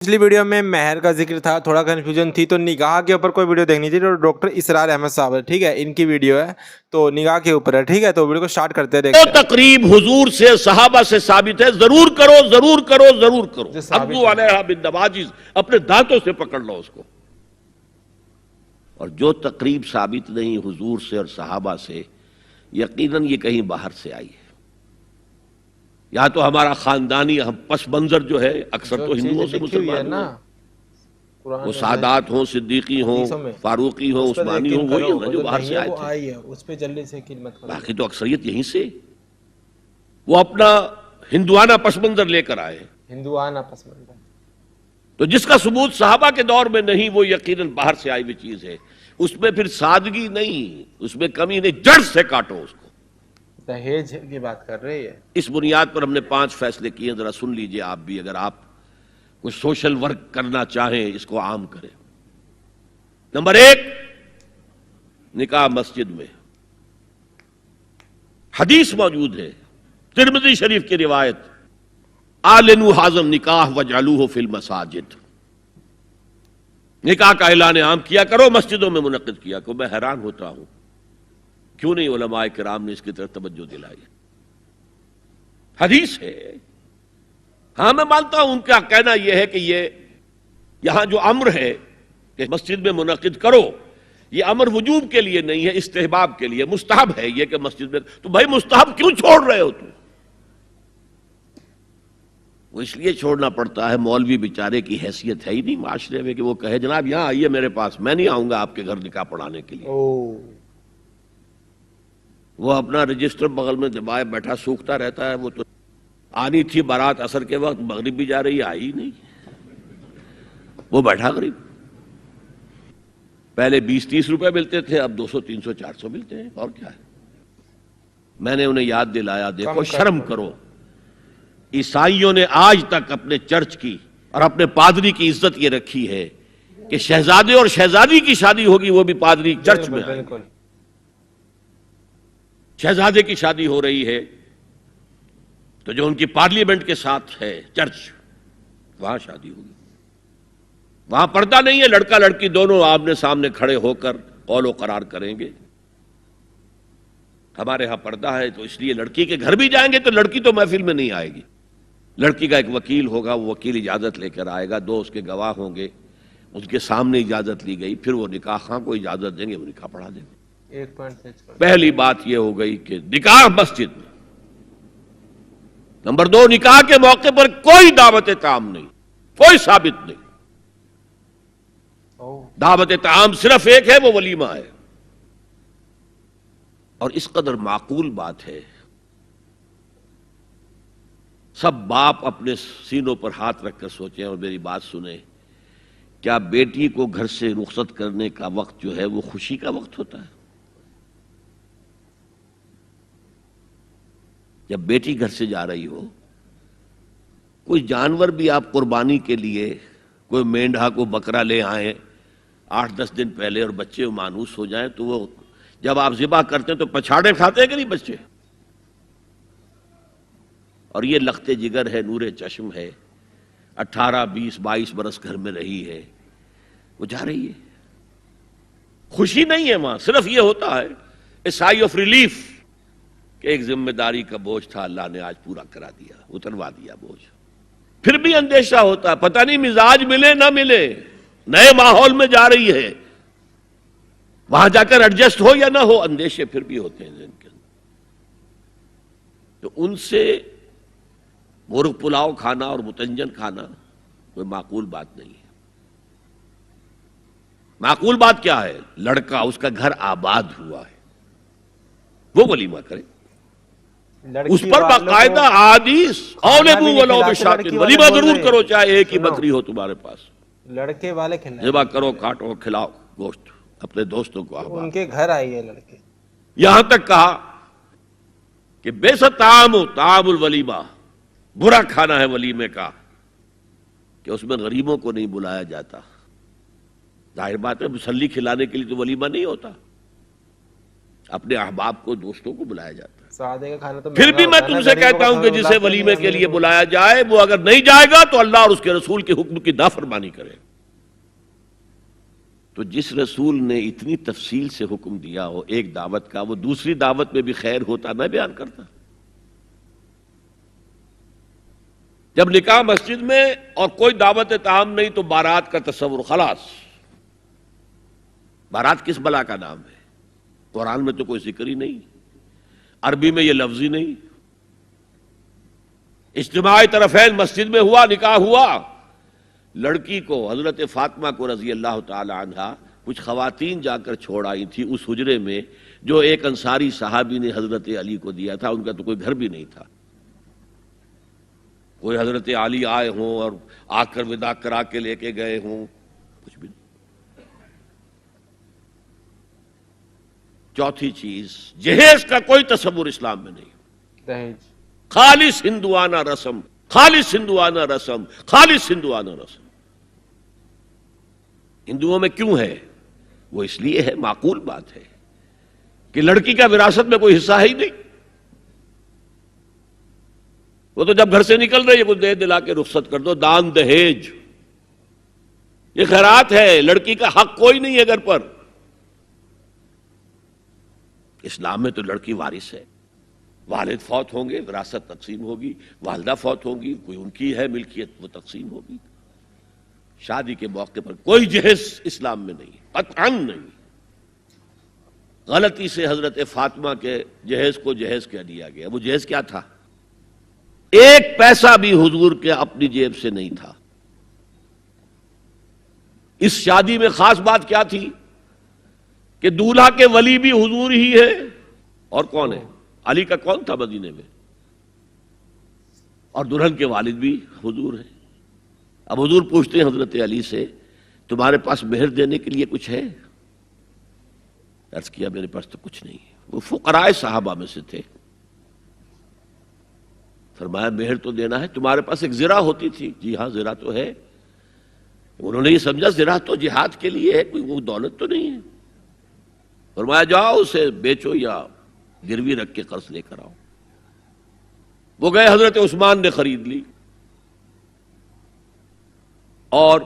पिछली वीडियो में मेहर का जिक्र था, थोड़ा कन्फ्यूजन थी, तो निगाह के ऊपर कोई वीडियो देखनी थी। तो डॉक्टर इसरार अहमद साहब है, ठीक है, इनकी वीडियो है, तो निगाह के ऊपर है, ठीक है। तो वीडियो को स्टार्ट करते हैं, देखते हैं। तकरीब हुजूर से सहाबा से साबित है, जरूर करो जरूर करो जरूर करो। अब्दू अलैहा बिन नवाजिज, अपने दांतों से पकड़ लो उसको। और जो तकरीब साबित नहीं हुजूर से और सहाबा से, यकीनन ये कहीं बाहर से आई है। या तो हमारा खानदानी हम पस मंजर जो है, अक्सर तो हिंदुओं से मुसलमान हैं, वो सादात हो, सिद्दीकी हो, फारूकी हो, उस्मानी हो, वही है जो बाहर से आए थे। उस पे जल्दी से बाकी तो अक्सरियत यहीं से वो अपना हिंदुआना पस मंजर लेकर आए। हिंदुआना पस मंजर तो जिसका सबूत सहाबा के दौर में नहीं, वो यकीनन बाहर से आई हुई चीज है। उसमें फिर सादगी नहीं, उसमें कमी नहीं, जड़ से काटो उसको। दहेज की बात कर रही है। इस बुनियाद पर हमने 5 फैसले किए, जरा सुन लीजिए आप भी, अगर आप कुछ सोशल वर्क करना चाहें इसको आम करें। नंबर 1, निकाह मस्जिद में। हदीस मौजूद है, तिरमिज़ी शरीफ की रिवायत, आलिनु हाज़म निकाह वजअलूहु फिल मसाजिद। निकाह का ऐलान आम किया करो, मस्जिदों में मुनक्किद किया करो। मैं हैरान होता हूं क्यों नहीं उलमाए किराम ने इसकी तरफ तवज्जो दिलाई। हदीस है, हां मैं मानता हूं उनका कहना यह है कि ये यहां जो अम्र है कि मस्जिद में मुनक्किद करो, ये अमर वजूब के लिए नहीं है, इस्तेहबाब के लिए। मुस्तहब है ये कि मस्जिद में, तो भाई मुस्तहब क्यों छोड़ रहे हो तुम? वो इसलिए छोड़ना पड़ता है, मौलवी बेचारे की हैसियत है ही नहीं माशरे में कि वो कहे जनाब यहां आइए मेरे पास, मैं नहीं आऊंगा आपके घर निकाह पढ़ाने के लिए। वो अपना रजिस्टर बगल में दबाए बैठा सूखता रहता है। वो तो आनी थी बारात असर के वक्त, मगरिब भी जा रही है, आई नहीं, वो बैठा करीब। पहले 20-30 रुपए मिलते थे, अब 200, 300, 400 मिलते हैं, और क्या है। मैंने उन्हें याद दिलाया, देखो शर्म करो। ईसाइयों ने आज तक अपने चर्च की और अपने पादरी की इज्जत ये रखी है कि शहजादे और शहजादी की शादी होगी, वो भी पादरी चर्च में आएंगे। शहजादे की शादी हो रही है तो जो उनकी पार्लियामेंट के साथ है चर्च, वहां शादी होगी। वहां पर्दा नहीं है, लड़का लड़की दोनों आमने सामने खड़े होकर कौलो करार करेंगे। हमारे यहां पर्दा है, तो इसलिए लड़की के घर भी जाएंगे तो लड़की तो महफिल में नहीं आएगी। लड़की का एक वकील होगा, वो वकील इजाजत लेकर आएगा, 2 उसके गवाह होंगे, उसके सामने इजाजत ली गई, फिर वो निकाह खां को इजाजत देंगे, वो निकाह पढ़ा देंगे। पहली बात यह हो गई कि निकाह मस्जिद में। नंबर 2, निकाह के मौके पर कोई दावत ताम नहीं, कोई साबित नहीं। दावत ताम सिर्फ एक है, वो वलीमा है। और इस कदर माकूल बात है, सब बाप अपने सीनों पर हाथ रखकर सोचें और मेरी बात सुने। क्या बेटी को घर से रुखसत करने का वक्त जो है वो खुशी का वक्त होता है? जब बेटी घर से जा रही हो, कोई जानवर भी आप कुर्बानी के लिए, कोई मेंढा को बकरा ले आए 8-10 दिन पहले और बच्चे मानूस हो जाएं, तो वो जब आप ज़िबा करते हैं तो पछाड़े खाते हैं कि नहीं बच्चे? और ये लख्ते जिगर है, नूरे चश्म है, 18, 20, 22 बरस घर में रही है, वो जा रही है। खुशी नहीं है वहां, सिर्फ ये होता है ए साई ऑफ रिलीफ कि एक जिम्मेदारी का बोझ था, अल्लाह ने आज पूरा करा दिया, उतरवा दिया बोझ। फिर भी अंदेशा होता है, पता नहीं मिजाज मिले ना मिले, नए माहौल में जा रही है, वहां जाकर एडजस्ट हो या ना हो, अंदेशे फिर भी होते हैं जिनके अंदर। तो उनसे मुर्ग पुलाव खाना और मुतंजन खाना कोई माकूल बात नहीं है। माकूल बात क्या है? लड़का, उसका घर आबाद हुआ है, वो वलीमा करे, उस पर बाकायदा आदिस वलीमा जरूर करो, चाहे एक ही बकरी हो तुम्हारे पास। लड़के वाले ज़िबा करो, काटो, खिलाओ गोश्त, अपने दोस्तों को उनके घर आइए लड़के। यहां तक कहा कि बेसत तामुल वलीमा, बुरा खाना है वलीमे का कि उसमें गरीबों को नहीं बुलाया जाता। जाहिर बात है, मुसल्ली खिलाने के लिए तो वलीमा नहीं होता, अपने अहबाब को, दोस्तों को बुलाया जाता है। سادے کا کھانا تو پھر بھی میں تم سے کہتا ہوں کہ جسے ولیمے کے لیے بلایا جائے وہ اگر نہیں جائے گا تو اللہ اور اس کے رسول کے حکم کی نافرمانی کرے. تو جس رسول نے اتنی تفصیل سے حکم دیا ہو ایک دعوت کا، وہ دوسری دعوت میں بھی خیر ہوتا نہ بیان کرتا. جب نکاح مسجد میں اور کوئی دعوت طعام نہیں تو بارات کا تصور خلاص. بارات کس بلا کا نام ہے؟ قرآن میں تو کوئی ذکر ہی نہیں، عربی میں یہ لفظ ہی نہیں. اجتماعی طرفین مسجد میں ہوا، نکاح ہوا. لڑکی کو، حضرت فاطمہ کو رضی اللہ تعالی عنہا، کچھ خواتین جا کر چھوڑ آئی تھی اس حجرے میں جو ایک انصاری صحابی نے حضرت علی کو دیا تھا. ان کا تو کوئی گھر بھی نہیں تھا. کوئی حضرت علی آئے ہوں اور آ کر وداع کرا کے لے کے گئے ہوں، کچھ بھی نہیں. چوتھی چیز، جہیز کا کوئی تصور اسلام میں نہیں. دہیج خالص ہندوانہ رسم، خالص ہندوانہ رسم، خالص ہندوانہ رسم. ہندوؤں میں کیوں ہے؟ وہ اس لیے ہے، معقول بات ہے کہ لڑکی کا وراثت میں کوئی حصہ ہے ہی نہیں. وہ تو جب گھر سے نکل رہی ہے کچھ دے دلا کے رخصت کر دو. دان دہیج یہ خیرات ہے، لڑکی کا حق کوئی نہیں ہے گھر پر. اسلام میں تو لڑکی وارث ہے. والد فوت ہوں گے وراثت تقسیم ہوگی، والدہ فوت ہوں گی کوئی ان کی ہے ملکیت وہ تقسیم ہوگی. شادی کے موقع پر کوئی جہیز اسلام میں نہیں، قطعاً نہیں. غلطی سے حضرت فاطمہ کے جہیز کو جہیز کہہ دیا گیا. وہ جہیز کیا تھا؟ ایک پیسہ بھی حضور کے اپنی جیب سے نہیں تھا. اس شادی میں خاص بات کیا تھی کہ دولہا کے ولی بھی حضور ہی ہے. اور کون ہے؟ علی کا کون تھا مدینے میں؟ اور دلہن کے والد بھی حضور ہیں. اب حضور پوچھتے ہیں حضرت علی سے، تمہارے پاس مہر دینے کے لیے کچھ ہے؟ عرض کیا میرے پاس تو کچھ نہیں. وہ فقراء صحابہ میں سے تھے. فرمایا مہر تو دینا ہے، تمہارے پاس ایک زرہ ہوتی تھی. جی ہاں زرہ تو ہے. انہوں نے یہ سمجھا زرہ تو جہاد کے لیے ہے، کوئی وہ دولت تو نہیں ہے. فرمایا جاؤ اسے بیچو یا گروی رکھ کے قرض لے کر آؤ. وہ گئے، حضرت عثمان نے خرید لی اور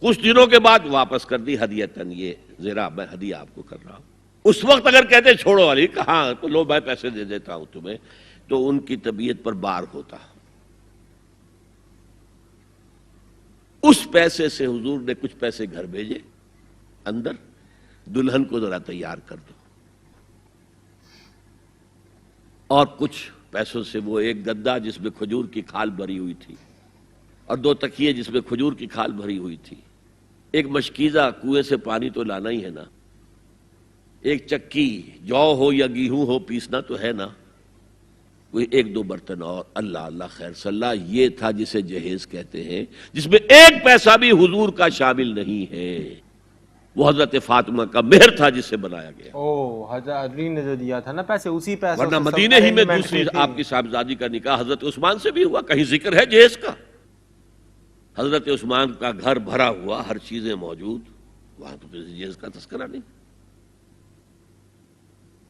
کچھ دنوں کے بعد واپس کر دی ہدیتاً. یہ زرہ میں ہدیہ آپ کو کر رہا ہوں. اس وقت اگر کہتے چھوڑو علی، کہاں تو لو میں پیسے دے دیتا ہوں تمہیں، تو ان کی طبیعت پر بار ہوتا. اس پیسے سے حضور نے کچھ پیسے گھر بھیجے اندر، دلہن کو ذرا تیار کر دو. اور کچھ پیسوں سے وہ ایک گدا جس میں کھجور کی کھال بھری ہوئی تھی اور 2 تکیے جس میں کھجور کی کھال بھری ہوئی تھی، ایک مشکیزہ کنویں سے پانی تو لانا ہی ہے نا، ایک چکی جو ہو یا گیہوں ہو پیسنا تو ہے نا، کوئی 1-2 برتن اور. اللہ اللہ خیر صلی اللہ. یہ تھا جسے جہیز کہتے ہیں، جس میں ایک پیسہ بھی حضور کا شامل نہیں ہے. وہ حضرت فاطمہ کا مہر تھا جسے بنایا گیا. حضرت علی نے جو دیا تھا نا پیسے، اسی پیسے ورنہ مدینے ہی میں دوسری آپ کی صاحبزادی کا نکاح حضرت عثمان سے بھی ہوا. کہیں ذکر ہے جہیز کا؟ حضرت عثمان کا گھر بھرا ہوا، ہر چیزیں موجود، وہاں تو پھر جہیز کا تذکرہ نہیں.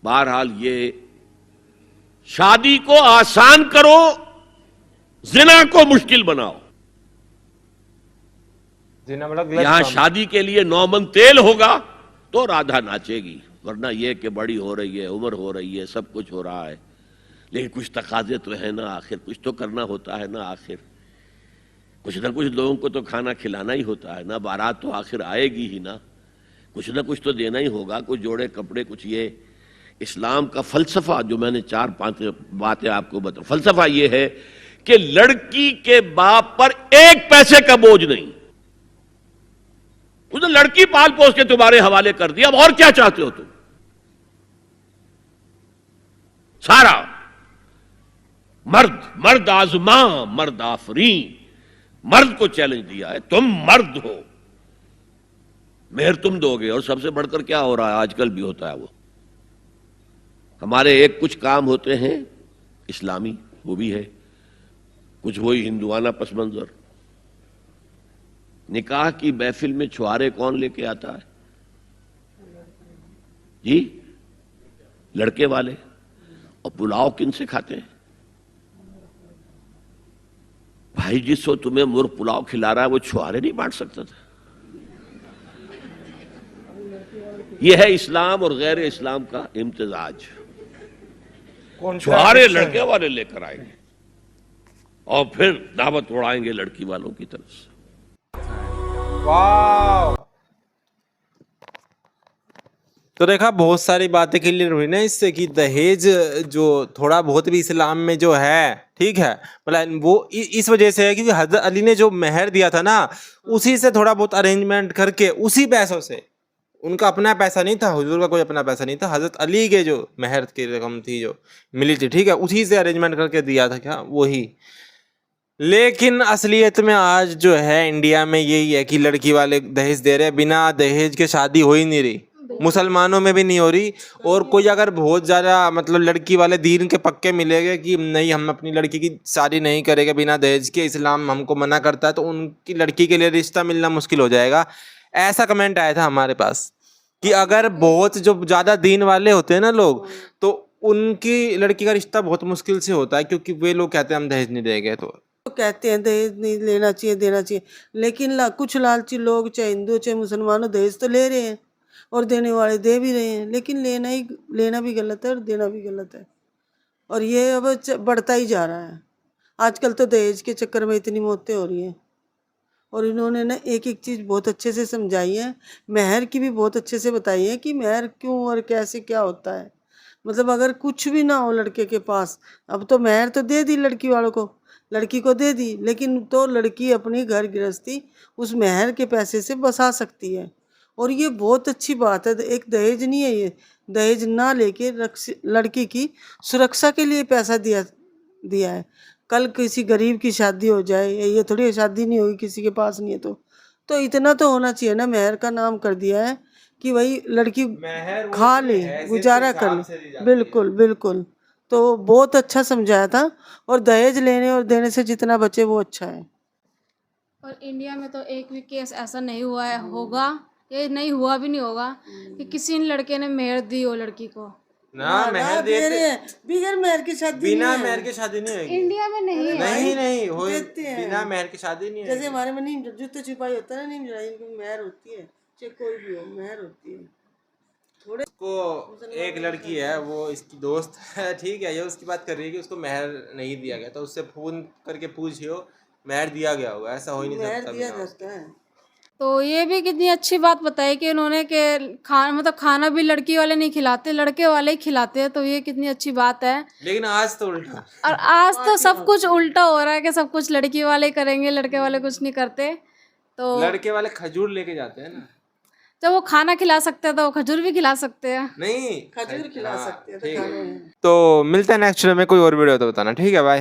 بہرحال یہ شادی کو آسان کرو، زنا کو مشکل بناؤ. یہاں شادی کے لیے 9 من تیل ہوگا تو رادھا ناچے گی، ورنہ یہ کہ بڑی ہو رہی ہے، عمر ہو رہی ہے، سب کچھ ہو رہا ہے، لیکن کچھ تقاضے تو ہے نا، آخر کچھ تو کرنا ہوتا ہے نا. آخر کچھ نہ کچھ لوگوں کو تو کھانا کھلانا ہی ہوتا ہے نا. بارات تو آخر آئے گی ہی نا، کچھ نہ کچھ تو دینا ہی ہوگا. کچھ جوڑے کپڑے، کچھ. یہ اسلام کا فلسفہ جو میں نے 4-5 باتیں آپ کو بتا، فلسفہ یہ ہے کہ لڑکی کے باپ پر ایک پیسے کا بوجھ نہیں. اس نے لڑکی پال پوس کے تمہارے حوالے کر دیا، اب اور کیا چاہتے ہو تم؟ سارا مرد آزماں مرد آفرین، مرد کو چیلنج دیا ہے، تم مرد ہو، مہر تم دو گے. اور سب سے بڑھ کر کیا ہو رہا ہے آج کل بھی ہوتا ہے، وہ ہمارے ایک کچھ کام ہوتے ہیں اسلامی، وہ بھی ہے، کچھ وہی ہندوانہ پس منظر. نکاح کی محفل میں چھوارے کون لے کے آتا ہے؟ جی لڑکے والے. और पुलाव किन से खाते हैं? भाई जिस वक्त तुम्हें मुर्ग पुलाव खिला रहा है वो छुहारे नहीं बांट सकता था? यह है इस्लाम और गैर इस्लाम का इम्तिजाज। छुहारे लड़के वाले लेकर आएंगे और फिर दावत उड़ाएंगे लड़की वालों की तरफ से। वाह, तो देखा बहुत सारी बातें क्लियर हुई ना इससे कि दहेज जो थोड़ा बहुत भी इस्लाम में जो है, ठीक है, मतलब वो इस वजह से है कि हजरत अली ने जो मेहर दिया था ना, उसी से थोड़ा बहुत अरेंजमेंट करके, उसी पैसों से, उनका अपना पैसा नहीं था, हुजूर का कोई अपना पैसा नहीं था, हजरत अली के जो मेहर की रकम थी जो मिली थी, ठीक है, उसी से अरेंजमेंट करके दिया था, क्या वही। लेकिन असलियत में आज जो है इंडिया में यही है कि लड़की वाले दहेज दे रहे हैं, बिना दहेज के शादी हो ही नहीं रही, मुसलमानों में भी नहीं हो रही। और कोई अगर बहुत ज़्यादा मतलब लड़की वाले दीन के पक्के मिलेंगे कि नहीं हम अपनी लड़की की शादी नहीं करेंगे बिना दहेज के, इस्लाम हमको मना करता है, तो उनकी लड़की के लिए रिश्ता मिलना मुश्किल हो जाएगा। ऐसा कमेंट आया था हमारे पास कि अगर बहुत जो ज़्यादा दीन वाले होते हैं ना लोग, तो उनकी लड़की का रिश्ता बहुत मुश्किल से होता है, क्योंकि वे लोग कहते हैं हम दहेज नहीं देंगे। तो कहते हैं दहेज नहीं लेना चाहिए, देना चाहिए, लेकिन कुछ लालची लोग, चाहे हिंदू चाहे मुसलमानों, दहेज तो ले रहे हैं और देने वाले दे भी रहे हैं, लेकिन लेना भी गलत है और देना भी गलत है। और ये अब बढ़ता ही जा रहा है। आजकल तो दहेज के चक्कर में इतनी मौतें हो रही हैं। और इन्होंने ना एक एक चीज़ बहुत अच्छे से समझाई है, मेहर की भी बहुत अच्छे से बताई है कि मेहर क्यों और कैसे क्या होता है। मतलब अगर कुछ भी ना हो लड़के के पास, अब तो मेहर तो दे दी लड़की वालों को, लड़की को दे दी, लेकिन तो लड़की अपनी घर गृहस्थी उस मेहर के पैसे से बसा सकती है। और ये बहुत अच्छी बात है, एक दहेज नहीं है, ये दहेज ना लेके लड़की की सुरक्षा के लिए पैसा दिया है। कल किसी गरीब की शादी हो जाए, ये थोड़ी शादी नहीं होगी किसी के पास नहीं है, तो इतना तो होना चाहिए ना। मेहर का नाम कर दिया है कि वही लड़की खा ले, गुजारा कर ले। बिल्कुल बिल्कुल, तो बहुत अच्छा समझाया था। और दहेज लेने और देने से जितना बचे वो अच्छा है। और इंडिया में तो एक भी केस ऐसा नहीं हुआ है, होगा ये नहीं हुआ भी नहीं होगा कि किसी लड़के ने मेहर दी हो लड़की को ना। मेहर दे रहे हैं, बिना मेहर की शादी, बिना मेहर की शादी नहीं होगी इंडिया में नहीं है। नहीं हो, बिना मेहर की शादी नहीं है। जैसे हमारे में नीम जूते छिपाई होता है ना, नीम जलाई, इनकी मेहर होती है, चाहे कोई भी हो मेहर होती है। थोड़े को एक लड़की है, वो इसकी दोस्त है, ठीक है, ये उसकी बात कर रही है कि उसको मेहर नहीं दिया गया, तो उससे फोन करके पूछियो मेहर दिया गया होगा, ऐसा हो ही नहीं सकता। मेहर दिया जाता है। तो ये भी कितनी अच्छी बात बताई कि उन्होंने कि खाना भी लड़की वाले नहीं खिलाते, लड़के वाले ही खिलाते हैं, तो ये कितनी अच्छी बात है। लेकिन आज तो उल्टा, और आज तो सब कुछ उल्टा हो रहा है कि सब कुछ लड़की वाले करेंगे, लड़के वाले कुछ नहीं करते। तो लड़के वाले खजूर लेके जाते हैं ना, जब वो खाना खिला सकते हैं तो वो खजूर भी खिला सकते हैं। नहीं खजूर खिला सकते हैं तो खाने में। तो मिलते हैं नेक्स्ट वीडियो में, कोई और वीडियो तो बताना, ठीक है, बाय।